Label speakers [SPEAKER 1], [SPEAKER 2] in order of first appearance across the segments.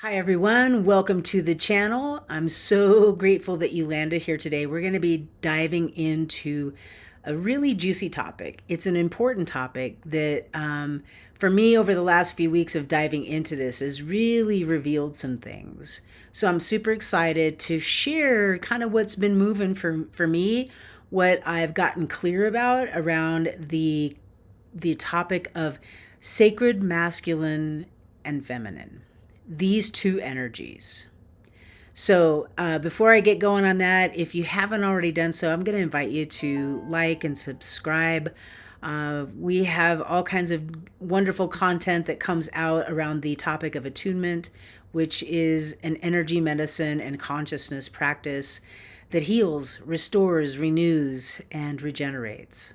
[SPEAKER 1] Hi, everyone. Welcome to the channel. I'm so grateful that you landed here today. We're going to be diving into a really juicy topic. It's an important topic that, for me, over the last few weeks of diving into this, has really revealed some things. So I'm super excited to share kind of what's been moving for me, what I've gotten clear about around the topic of sacred masculine and feminine, these two energies. So before I get going on that, if you haven't already done so, I'm going to invite you to like and subscribe. We have all kinds of wonderful content that comes out around the topic of attunement, which is an energy medicine and consciousness practice that heals, restores, renews, and regenerates.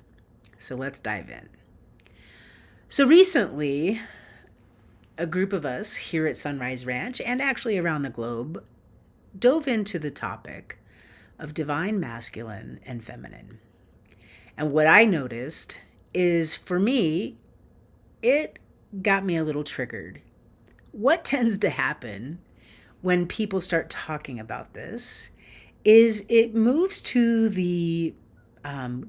[SPEAKER 1] So let's dive in. So recently, a group of us here at Sunrise Ranch and actually around the globe dove into the topic of divine masculine and feminine. And what I noticed is, for me, it got me a little triggered. What tends to happen when people start talking about this is it moves to the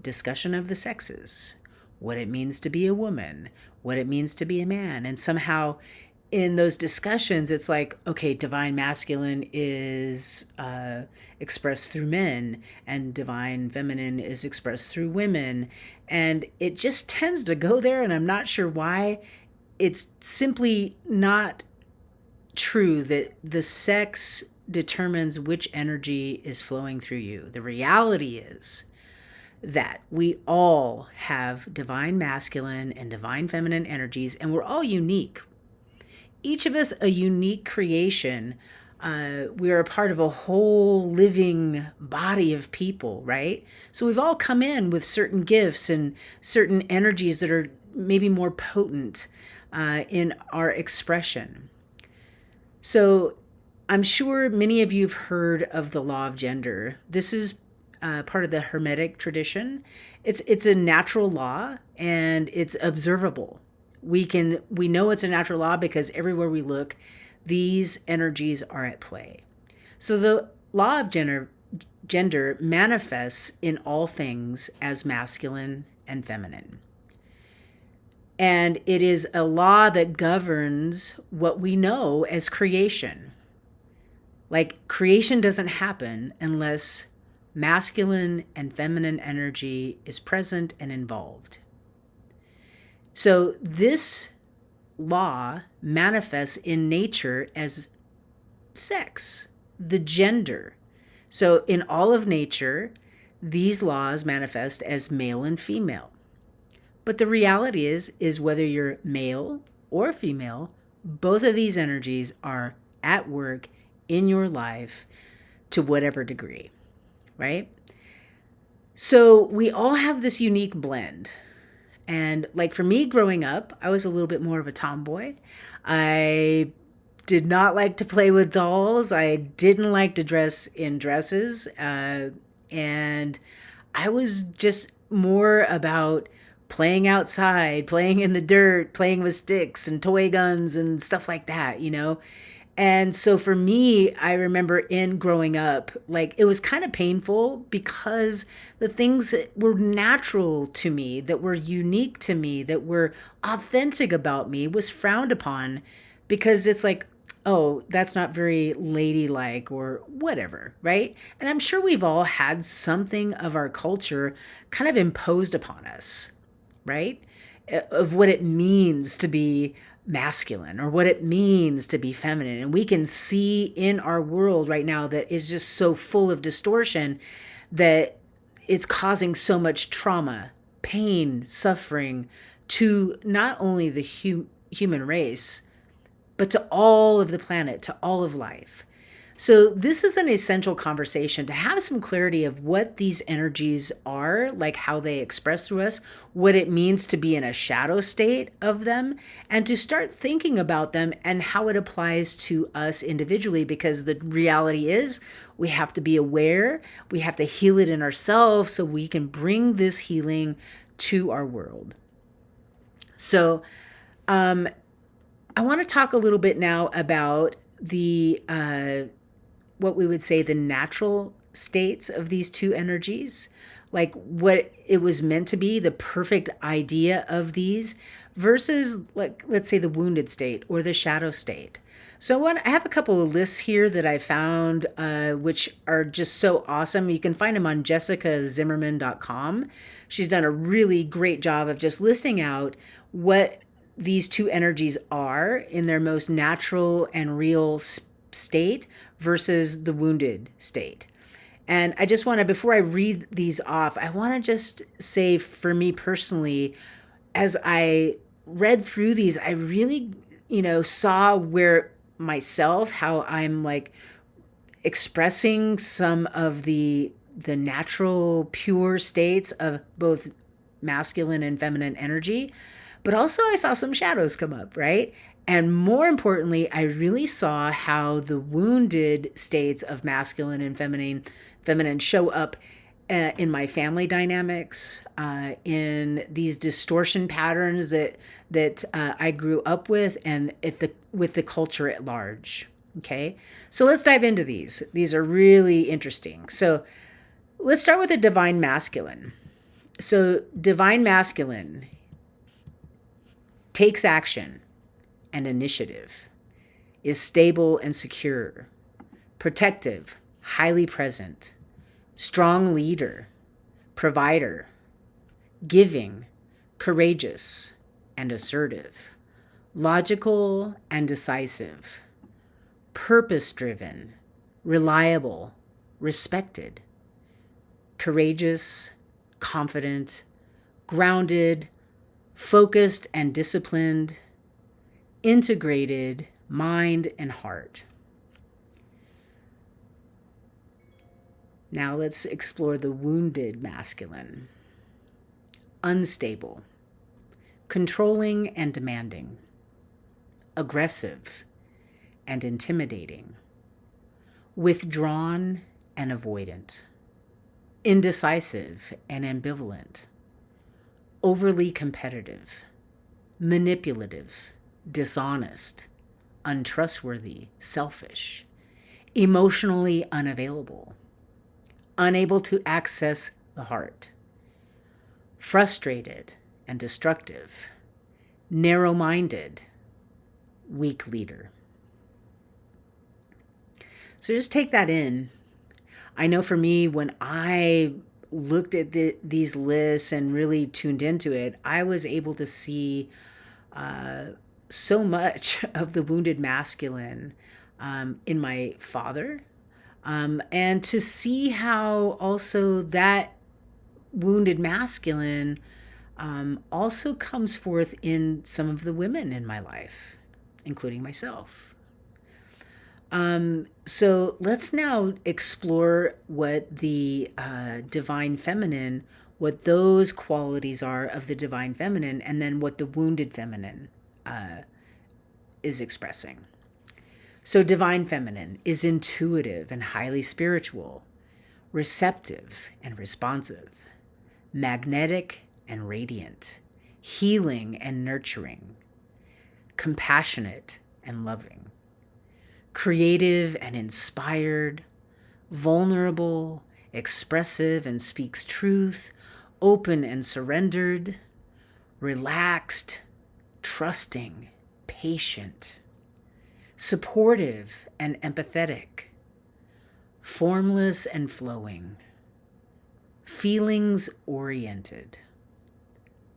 [SPEAKER 1] discussion of the sexes, what it means to be a woman, what it means to be a man. And somehow in those discussions, it's like, okay, divine masculine is expressed through men and divine feminine is expressed through women. And it just tends to go there. And I'm not sure why. It's simply not true that the sex determines which energy is flowing through you. The reality is that we all have divine masculine and divine feminine energies, and we're all unique. Each of us a unique creation. We are a part of a whole living body of people, right? So we've all come in with certain gifts and certain energies that are maybe more potent in our expression. So I'm sure many of you have heard of the law of gender. This is part of the Hermetic tradition. It's a natural law and it's observable. We know it's a natural law because everywhere we look, these energies are at play. So the law of gender manifests in all things as masculine and feminine. And it is a law that governs what we know as creation. Like, creation doesn't happen unless masculine and feminine energy is present and involved. So this law manifests in nature as sex, the gender. So in all of nature, these laws manifest as male and female. But the reality is whether you're male or female, both of these energies are at work in your life to whatever degree, right? So we all have this unique blend. And like for me growing up, I was a little bit more of a tomboy. I did not like to play with dolls. I didn't like to dress in dresses. And I was just more about playing outside, playing in the dirt, playing with sticks and toy guns and stuff like that, you know? And so for me, I remember in growing up, like it was kind of painful because the things that were natural to me, that were unique to me, that were authentic about me was frowned upon because it's like, oh, that's not very ladylike or whatever, right? And I'm sure we've all had something of our culture kind of imposed upon us, right? Of what it means to be masculine or what it means to be feminine. And we can see in our world right now that is just so full of distortion that it's causing so much trauma, pain, suffering to not only the human race, but to all of the planet, to all of life. So this is an essential conversation to have some clarity of what these energies are, like how they express through us, what it means to be in a shadow state of them, and to start thinking about them and how it applies to us individually, because the reality is we have to be aware, we have to heal it in ourselves so we can bring this healing to our world. So I want to talk a little bit now about the what we would say the natural states of these two energies, like what it was meant to be, the perfect idea of these, versus, like, let's say the wounded state or the shadow state. So I have a couple of lists here that I found, which are just so awesome. You can find them on jessicazimmerman.com. She's done a really great job of just listing out what these two energies are in their most natural and real state versus the wounded state. And I just want to, before I read these off, I want to just say, for me personally, as I read through these, I really, saw where myself, how I'm like expressing some of the natural pure states of both masculine and feminine energy. But also I saw some shadows come up, right? And more importantly, I really saw how the wounded states of masculine and feminine show up in my family dynamics, in these distortion patterns that I grew up with, and with the culture at large. Okay, so let's dive into these. These are really interesting. So let's start with the divine masculine. So divine masculine takes action and initiative, is stable and secure, protective, highly present, strong leader, provider, giving, courageous and assertive, logical and decisive, purpose-driven, reliable, respected, courageous, confident, grounded, focused and disciplined, integrated, mind and heart. Now let's explore the wounded masculine. Unstable, controlling and demanding, aggressive and intimidating, withdrawn and avoidant, indecisive and ambivalent, overly competitive, manipulative, dishonest, untrustworthy, selfish, emotionally unavailable, unable to access the heart, frustrated and destructive, narrow-minded, weak leader. So just take that in. I know for me, when I looked at these lists and really tuned into it, I was able to see so much of the wounded masculine in my father, and to see how also that wounded masculine also comes forth in some of the women in my life, including myself. So let's now explore what the divine feminine, what those qualities are of the divine feminine, and then what the wounded feminine is expressing. So divine feminine is intuitive and highly spiritual, receptive and responsive, magnetic and radiant, healing and nurturing, compassionate and loving, creative and inspired, vulnerable, expressive and speaks truth, open and surrendered, relaxed, trusting, patient, supportive and empathetic, formless and flowing, feelings oriented,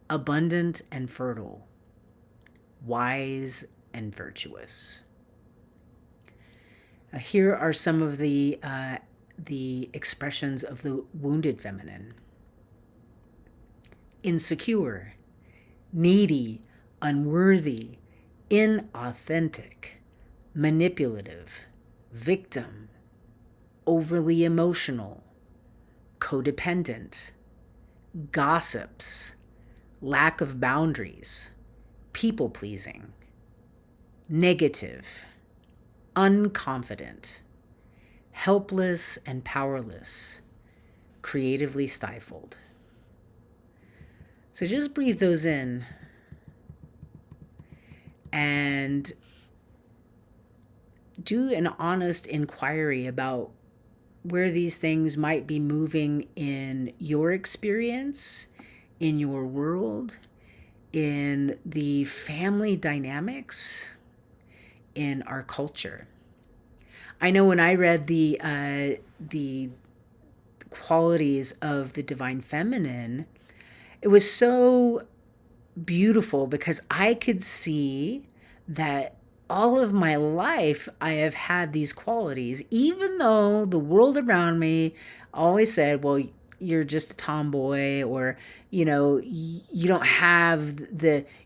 [SPEAKER 1] abundant and fertile, wise and virtuous. Here are some of the expressions of the wounded feminine. Insecure, needy, unworthy, inauthentic, manipulative, victim, overly emotional, codependent, gossips, lack of boundaries, people-pleasing, negative, unconfident, helpless and powerless, creatively stifled. So just breathe those in and do an honest inquiry about where these things might be moving in your experience, in your world, in the family dynamics, in our culture. I know when I read the qualities of the divine feminine, it was so beautiful because I could see that all of my life I have had these qualities, even though the world around me always said, well, you're just a tomboy, or, you don't have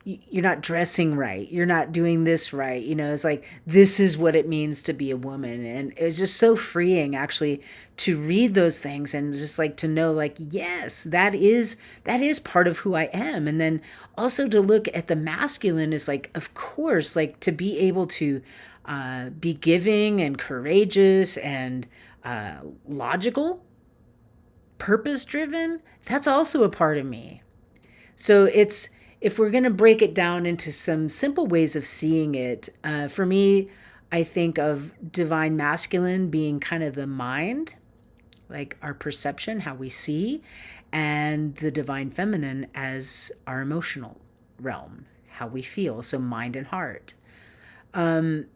[SPEAKER 1] you're not dressing right. You're not doing this right. It's like, this is what it means to be a woman. And it was just so freeing actually to read those things and just like to know, like, yes, that is part of who I am. And then also to look at the masculine is like, of course, like to be able to be giving and courageous and logical, purpose driven, that's also a part of me. So if we're going to break it down into some simple ways of seeing it, for me, I think of divine masculine being kind of the mind, like our perception, how we see, and the divine feminine as our emotional realm, how we feel, so mind and heart. I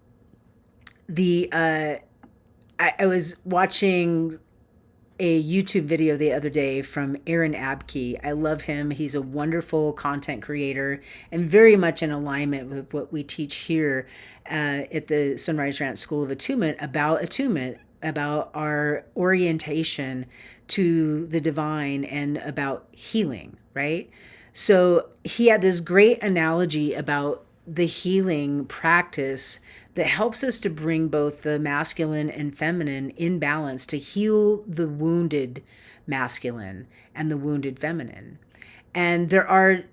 [SPEAKER 1] was watching a YouTube video the other day from Aaron Abke. I love him. He's a wonderful content creator and very much in alignment with what we teach here at the Sunrise Ranch School of Attunement, about our orientation to the divine and about healing, right? So he had this great analogy about the healing practice that helps us to bring both the masculine and feminine in balance, to heal the wounded masculine and the wounded feminine. And there are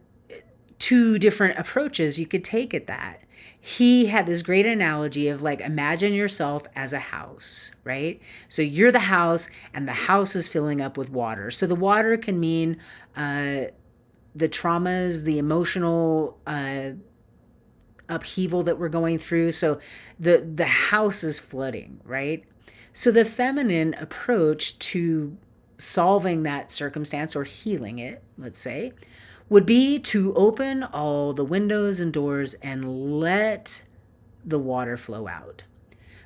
[SPEAKER 1] two different approaches you could take at that. He had this great analogy of like, imagine yourself as a house, right? So you're the house and the house is filling up with water. So the water can mean the traumas, the emotional upheaval that we're going through. So the house is flooding, right? So the feminine approach to solving that circumstance or healing it, let's say, would be to open all the windows and doors and let the water flow out.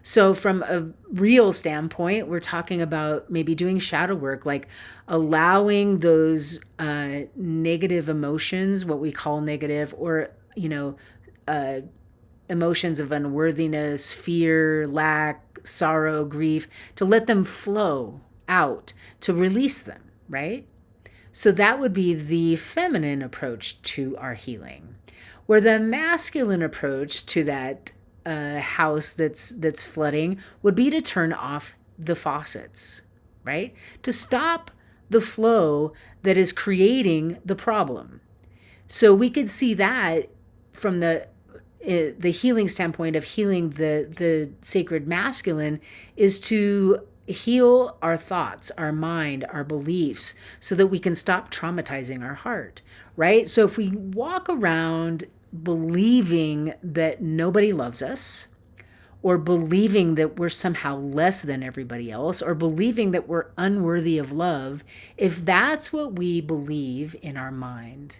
[SPEAKER 1] So from a real standpoint, we're talking about maybe doing shadow work, like allowing those negative emotions, what we call negative, or, emotions of unworthiness, fear, lack, sorrow, grief, to let them flow out, to release them, right? So that would be the feminine approach to our healing. Where the masculine approach to that house that's flooding would be to turn off the faucets, right? To stop the flow that is creating the problem. So we could see that from the healing standpoint of healing the sacred masculine is to heal our thoughts, our mind, our beliefs, so that we can stop traumatizing our heart, right? So if we walk around believing that nobody loves us, or believing that we're somehow less than everybody else, or believing that we're unworthy of love, if that's what we believe in our mind,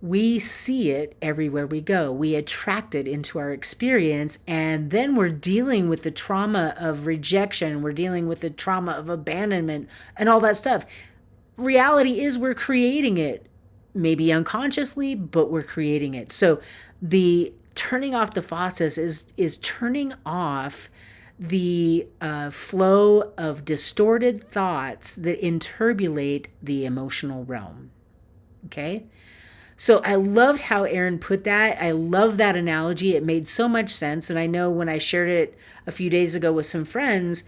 [SPEAKER 1] we see it everywhere we go. We attract it into our experience, and then we're dealing with the trauma of rejection. We're dealing with the trauma of abandonment and all that stuff. Reality is we're creating it, maybe unconsciously, but we're creating it. So the turning off the faucets is turning off the flow of distorted thoughts that interbulate the emotional realm. Okay? So I loved how Aaron put that. I love that analogy. It made so much sense. And I know when I shared it a few days ago with some friends,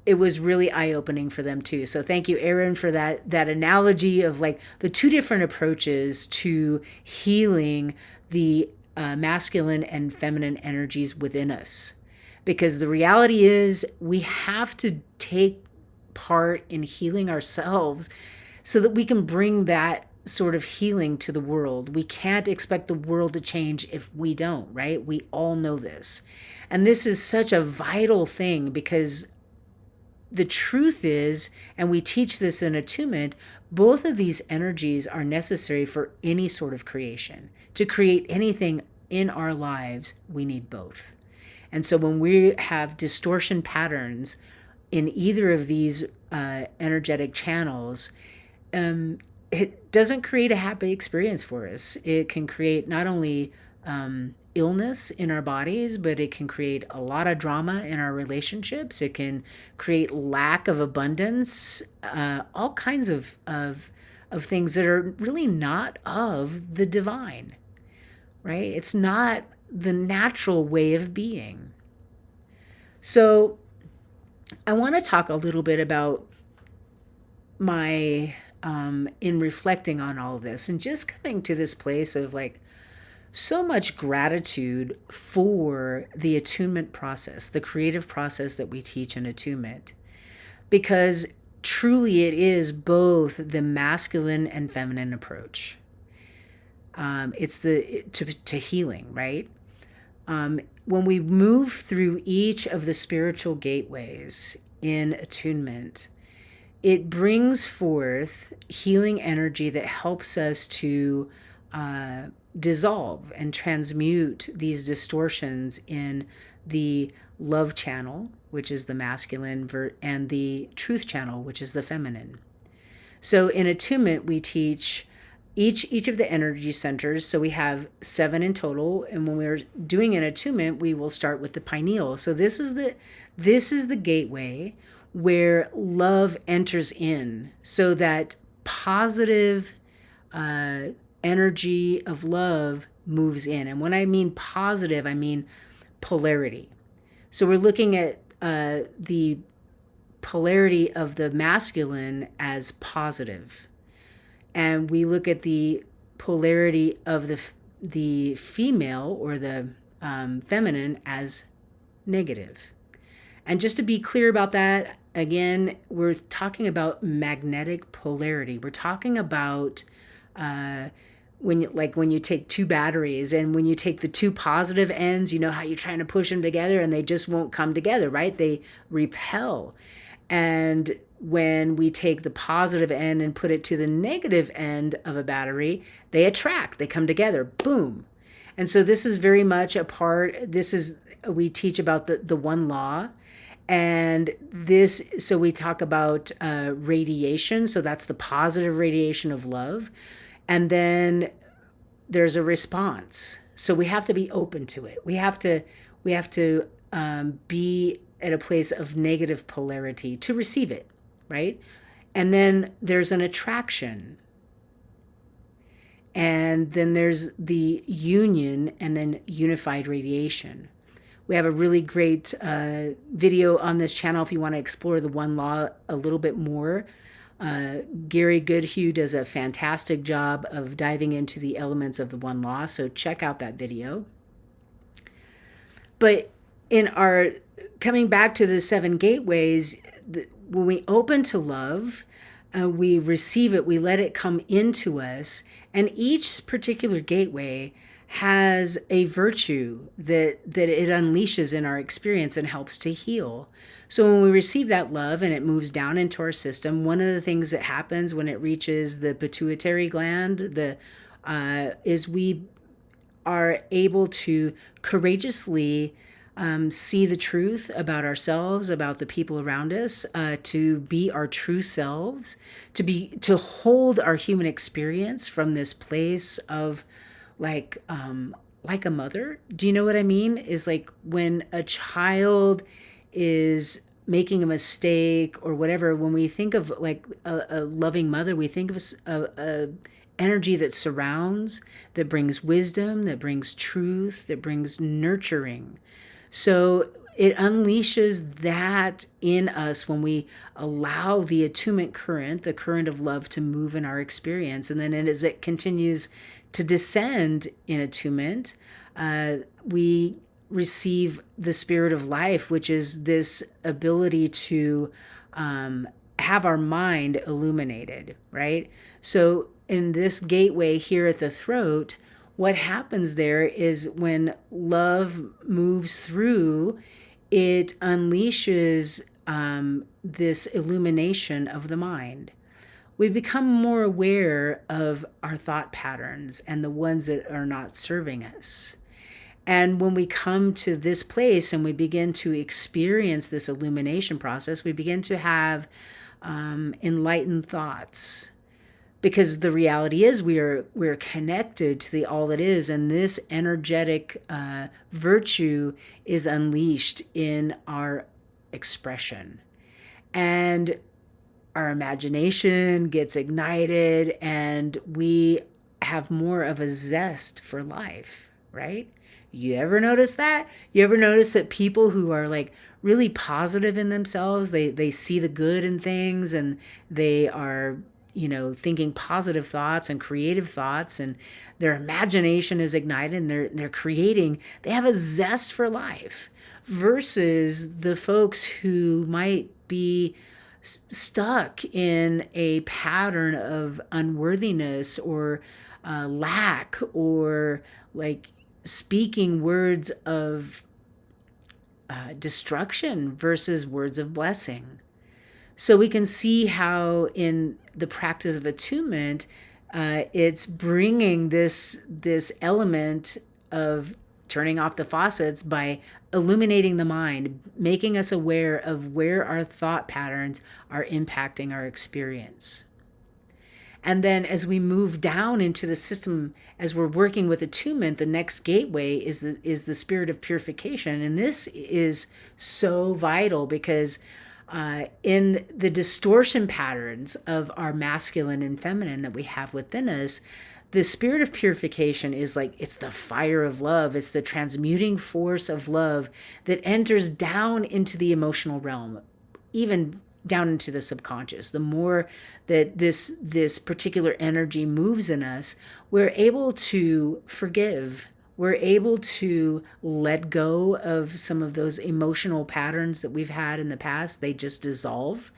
[SPEAKER 1] it was really eye-opening for them too. So thank you, Aaron, for that analogy of like the two different approaches to healing the masculine and feminine energies within us. Because the reality is we have to take part in healing ourselves so that we can bring that sort of healing to the world. We can't expect the world to change if we don't, right? We all know this. And this is such a vital thing because the truth is, and we teach this in attunement, both of these energies are necessary for any sort of creation. To create anything in our lives, we need both. And so when we have distortion patterns in either of these energetic channels, it doesn't create a happy experience for us. It can create not only illness in our bodies, but it can create a lot of drama in our relationships. It can create lack of abundance, all kinds of things that are really not of the divine, right? It's not the natural way of being. So I want to talk a little bit about my in reflecting on all of this and just coming to this place of like so much gratitude for the attunement process, the creative process that we teach in attunement, because truly it is both the masculine and feminine approach. It's to healing, right? When we move through each of the spiritual gateways in attunement, it brings forth healing energy that helps us to dissolve and transmute these distortions in the love channel, which is the masculine, and the truth channel, which is the feminine. So in attunement, we teach each of the energy centers. So we have 7 in total, and when we're doing an attunement, we will start with the pineal. So this is the gateway where love enters in, so that positive energy of love moves in. And when I mean positive, I mean polarity. So we're looking at the polarity of the masculine as positive, and we look at the polarity of the female or the feminine as negative. And just to be clear about that, again, we're talking about magnetic polarity. We're talking about when you take 2 batteries, and when you take the 2 positive ends, you know how you're trying to push them together and they just won't come together, right? They repel. And when we take the positive end and put it to the negative end of a battery, they attract, they come together, boom. And so this is very much a part, we teach about the one law. And so we talk about radiation. So that's the positive radiation of love. And then there's a response. So we have to be open to it. We have to be at a place of negative polarity to receive it, right? And then there's an attraction. And then there's the union, and then unified radiation. We have a really great video on this channel if you want to explore the one law a little bit more. Gary Goodhue does a fantastic job of diving into the elements of the one law, so check out that video. But coming back to the 7 gateways, when we open to love, we receive it, we let it come into us, and each particular gateway has a virtue that it unleashes in our experience and helps to heal. So when we receive that love and it moves down into our system, one of the things that happens when it reaches the pituitary gland, is we are able to courageously see the truth about ourselves, about the people around us, to be our true selves, to hold our human experience from this place of like a mother. Do you know what I mean? Is like when a child is making a mistake or whatever, when we think of like a loving mother, we think of a energy that surrounds, that brings wisdom, that brings truth, that brings nurturing. So it unleashes that in us when we allow the attunement current, the current of love, to move in our experience. And then as it continues to descend in attunement, we receive the spirit of life, which is this ability to have our mind illuminated, right? So in this gateway here at the throat, what happens there is when love moves through, it unleashes this illumination of the mind. We become more aware of our thought patterns and the ones that are not serving us. And when we come to this place and we begin to experience this illumination process, we begin to have enlightened thoughts. Because the reality is we're connected to the all that is, and this energetic virtue is unleashed in our expression. And our imagination gets ignited, and we have more of a zest for life, right? You ever notice that? You ever notice that people who are like really positive in themselves, they see the good in things, and they are, thinking positive thoughts and creative thoughts, and their imagination is ignited, and they're creating, they have a zest for life, versus the folks who might be stuck in a pattern of unworthiness or lack, or like speaking words of destruction versus words of blessing. So we can see how in the practice of attunement, it's bringing this element of turning off the faucets by illuminating the mind, making us aware of where our thought patterns are impacting our experience. And then as we move down into the system, as we're working with attunement, the next gateway is the spirit of purification. And this is so vital because in the distortion patterns of our masculine and feminine that we have within us, the spirit of purification is like, it's the fire of love. It's the transmuting force of love that enters down into the emotional realm, even down into the subconscious. The more that this particular energy moves in us, we're able to forgive. We're able to let go of some of those emotional patterns that we've had in the past. They just dissolve.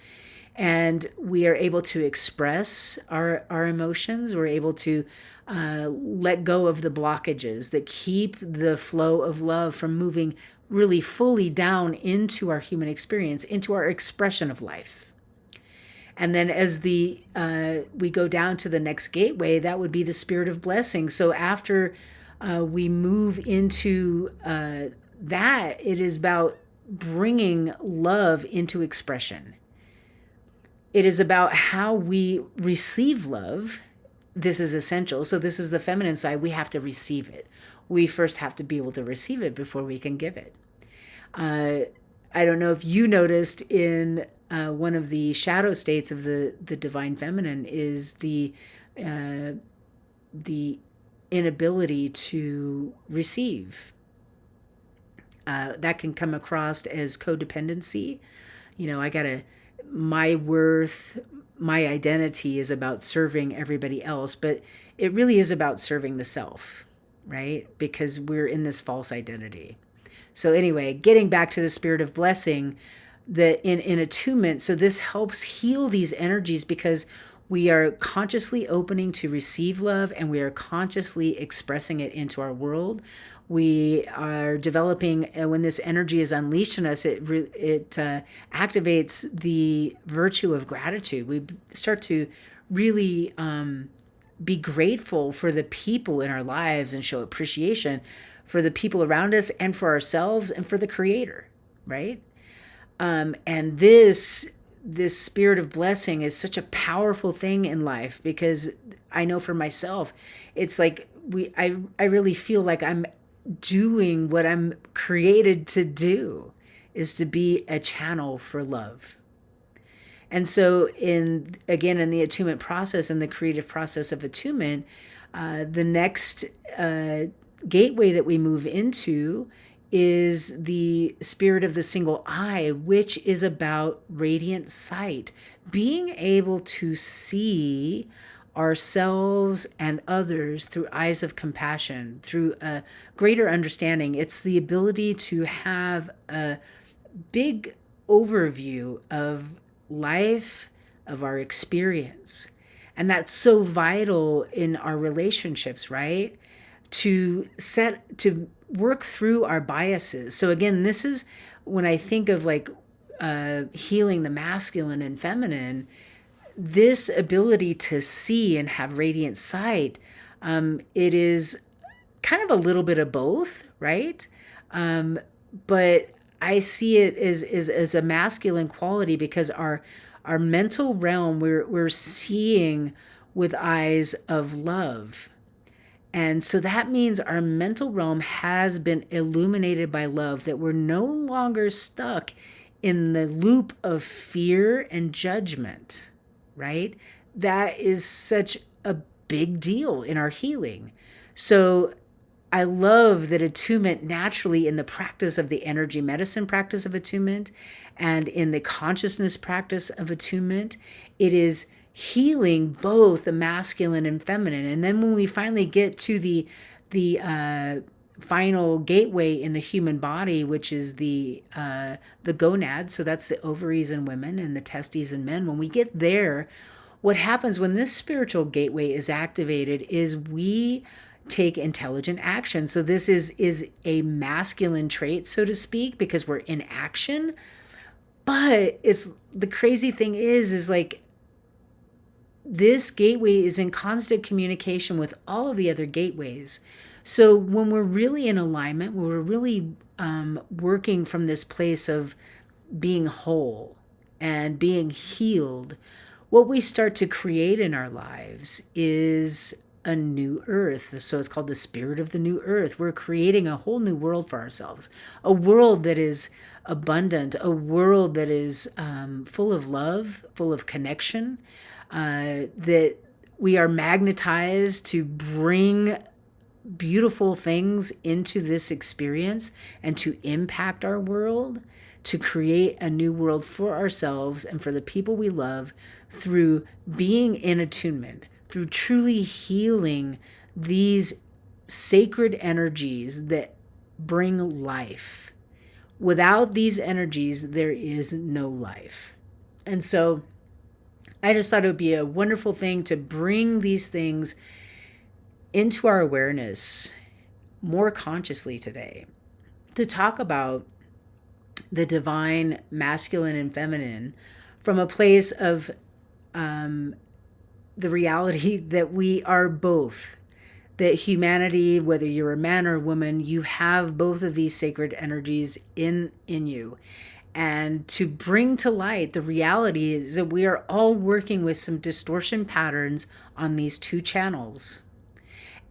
[SPEAKER 1] And we are able to express our emotions. We're able to let go of the blockages that keep the flow of love from moving really fully down into our human experience, into our expression of life. And then as we go down to the next gateway, that would be the spirit of blessing. So after we move into that, it is about bringing love into expression. It is about how we receive love. This is essential. So this is the feminine side. We have to receive it. We first have to be able to receive it before we can give it. I don't know if you noticed in one of the shadow states of the divine feminine is the inability to receive. That can come across as codependency. My worth, my identity is about serving everybody else, but it really is about serving the self, right? Because we're in this false identity. So anyway, getting back to the spirit of blessing, in attunement, so this helps heal these energies because we are consciously opening to receive love, and we are consciously expressing it into our world. We are developing, when this energy is unleashed in us, it activates the virtue of gratitude. We start to really be grateful for the people in our lives and show appreciation for the people around us and for ourselves and for the Creator, right? And this spirit of blessing is such a powerful thing in life, because I know for myself, it's like I really feel like I'm doing what I'm created to do, is to be a channel for love. And so in the attunement process and the creative process of attunement, the next gateway that we move into is the spirit of the single eye, which is about radiant sight, being able to see ourselves and others through eyes of compassion, through a greater understanding. It's the ability to have a big overview of life, of our experience. And that's so vital in our relationships, right? To work through our biases. So again, this is when I think of like healing the masculine and feminine, this ability to see and have radiant sight, it is kind of a little bit of both, right? But I see it as a masculine quality because our mental realm, we're seeing with eyes of love. And so that means our mental realm has been illuminated by love, that we're no longer stuck in the loop of fear and judgment, right? That is such a big deal in our healing. So I love that attunement naturally, in the practice of the energy medicine practice of attunement and in the consciousness practice of attunement, it is healing both the masculine and feminine. And then when we finally get to the final gateway in the human body, which is the gonad, so that's the ovaries in women and the testes in men, when we get there, what happens when this spiritual gateway is activated is we take intelligent action. So this is a masculine trait, so to speak, because we're in action. But it's the crazy thing is like this gateway is in constant communication with all of the other gateways. So when we're really in alignment, when we're really working from this place of being whole and being healed, what we start to create in our lives is a new earth. So it's called the spirit of the new earth. We're creating a whole new world for ourselves, a world that is abundant, a world that is full of love, full of connection, that we are magnetized to bring beautiful things into this experience and to impact our world, to create a new world for ourselves and for the people we love through being in attunement, through truly healing these sacred energies that bring life. Without these energies, there is no life. And so I just thought it would be a wonderful thing to bring these things into our awareness more consciously today, to talk about the divine masculine and feminine from a place of the reality that we are both, that humanity, whether you're a man or a woman, you have both of these sacred energies in you. And to bring to light the reality is that we are all working with some distortion patterns on these two channels.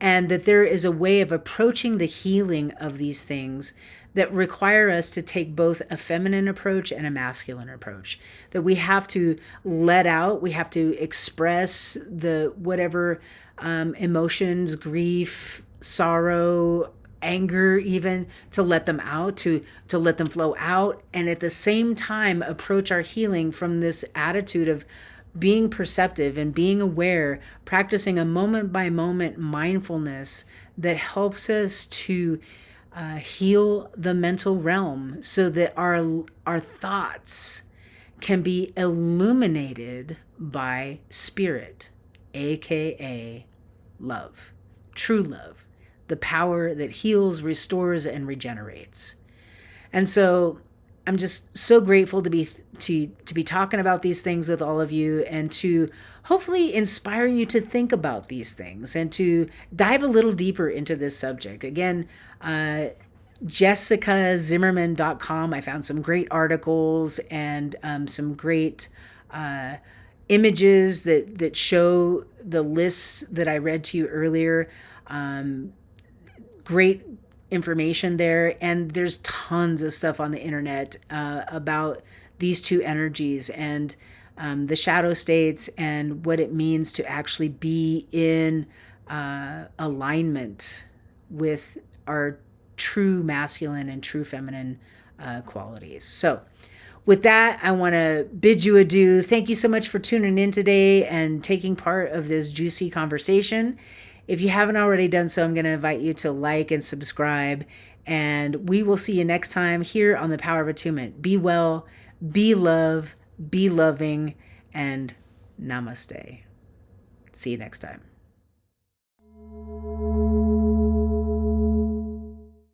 [SPEAKER 1] And that there is a way of approaching the healing of these things that require us to take both a feminine approach and a masculine approach. That we have to let out, we have to express the whatever emotions, grief, sorrow, anger, even to let them out, to let them flow out. And at the same time, approach our healing from this attitude of being perceptive and being aware, practicing a moment by moment mindfulness that helps us to heal the mental realm so that our thoughts can be illuminated by spirit, aka love, true love, the power that heals, restores, and regenerates. And so I'm just so grateful to be talking about these things with all of you, and to hopefully inspire you to think about these things and to dive a little deeper into this subject. Again, jessicazimmerman.com. I found some great articles and some great images that show the lists that I read to you earlier. Great information there, and there's tons of stuff on the internet about these two energies and the shadow states and what it means to actually be in alignment with our true masculine and true feminine qualities. So with that, I want to bid you adieu. Thank you so much for tuning in today and taking part of this juicy conversation. If you haven't already done so, I'm going to invite you to like and subscribe, and we will see you next time here on The Power of Attunement. Be well, be love, be loving, and namaste. See you next time.